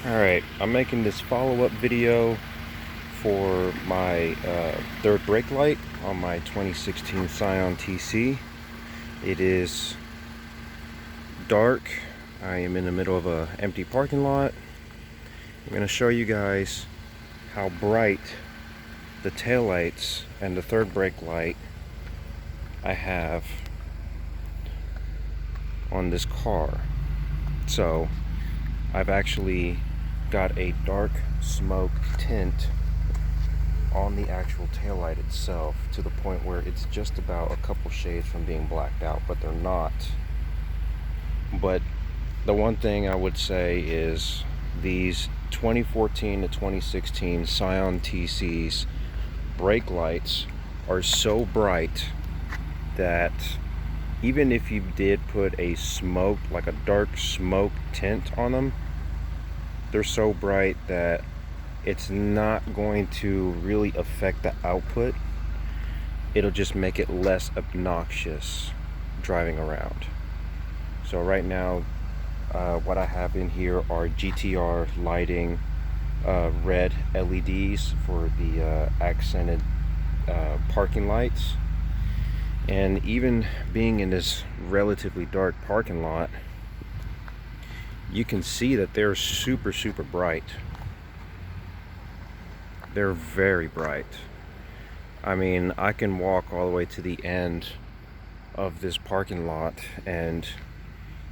Alright, I'm making this follow-up video for my third brake light on my 2016 Scion TC. It is dark. I am in the middle of an empty parking lot. I'm going to show you guys how bright the taillights and the third brake light I have on this car. So I've actually got a dark smoke tint on the actual taillight itself, to the point where it's just about a couple shades from being blacked out, but they're not. But the one thing I would say is these 2014 to 2016 Scion TC's brake lights are so bright that even if you did put a smoke, like a dark smoke tint on them, they're so bright that it's not going to really affect the output. It'll just make it less obnoxious driving around. So right now, what I have in here are GTR lighting red LEDs for the accented parking lights. And even being in this relatively dark parking lot, you can see that they're super bright. They're very bright. I mean, I can walk all the way to the end of this parking lot and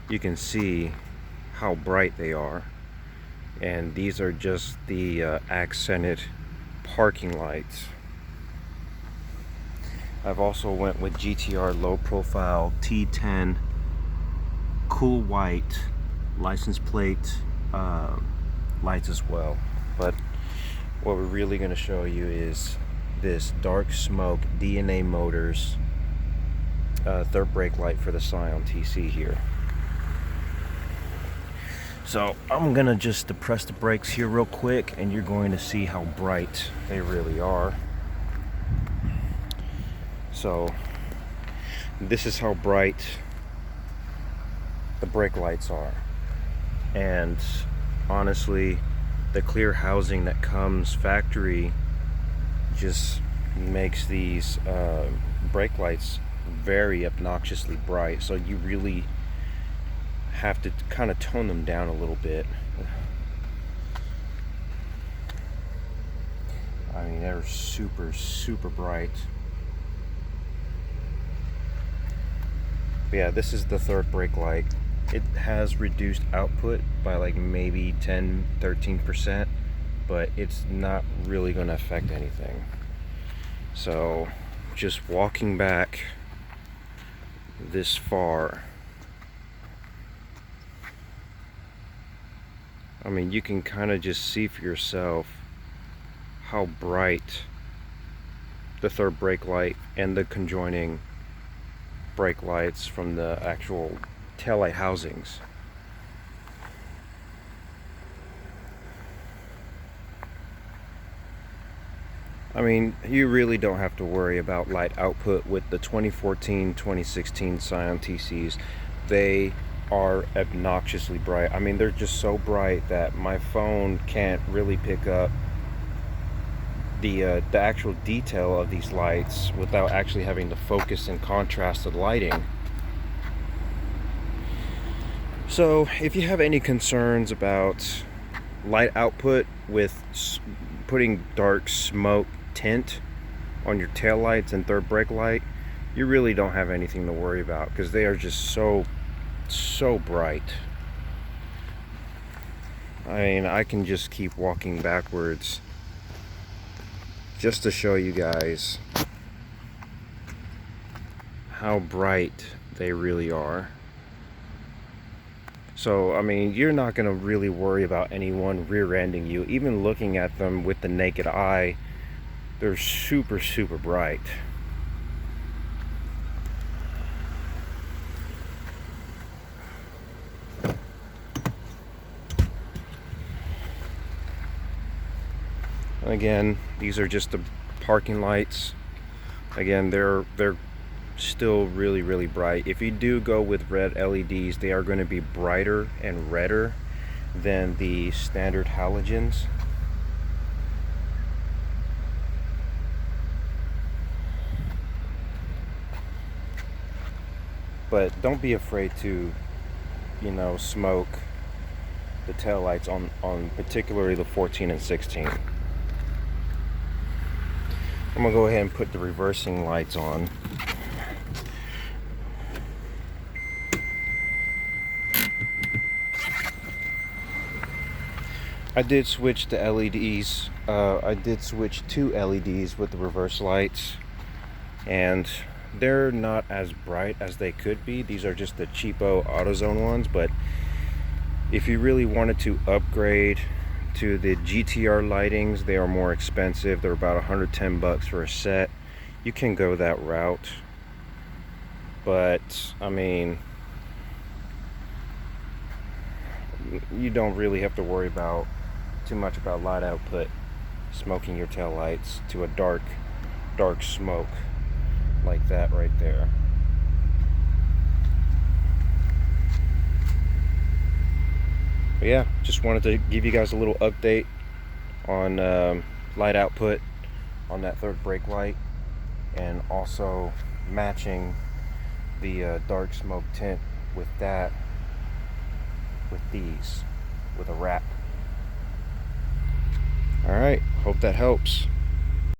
you can see how bright they are. And these are just the accented parking lights. I've also went with GTR low profile T10 cool white license plate lights as well. But what we're really going to show you is this dark smoke DNA Motorz third brake light for the Scion TC here. So I'm going to just depress the brakes here real quick, and you're going to see how bright they really are. So this is how bright the brake lights are. And honestly, the clear housing that comes factory just makes these brake lights very obnoxiously bright. So you really have to kind of tone them down a little bit. I mean, they're super bright. But yeah, this is the third brake light. It has reduced output by like maybe 10-13%, but it's not really going to affect anything. So just walking back this far, I mean, you can kind of just see for yourself how bright the third brake light and the conjoining brake lights from the actual taillight housings. I mean, you really don't have to worry about light output with the 2014-2016 Scion TCs. They are obnoxiously bright. I mean, they're just so bright that my phone can't really pick up the actual detail of these lights without actually having to focus and contrast the lighting. So if you have any concerns about light output with putting dark smoke tint on your taillights and third brake light, you really don't have anything to worry about, because they are just so bright. I mean, I can just keep walking backwards just to show you guys how bright they really are. So I mean, you're not going to really worry about anyone rear-ending you. Even looking at them with the naked eye, they're super bright. Again, these are just the parking lights. Again, they're still really bright. If you do go with red LEDs, they are going to be brighter and redder, than the standard halogens. But don't be afraid to, you know, smoke the taillights on particularly the 14 and 16. I'm gonna go ahead and put the reversing lights on. I did switch to LEDs. I did switch to LEDs with the reverse lights, and they're not as bright as they could be. These are just the cheapo AutoZone ones, but if you really wanted to upgrade to the GTR lightings, they are more expensive. They're about 110 bucks for a set. You can go that route, but I mean, you don't really have to worry about too much about light output smoking your tail lights to a dark smoke like that right there. But yeah, just wanted to give you guys a little update on light output on that third brake light, and also matching the dark smoke tint with that, with these, with a wrap. All right, hope that helps.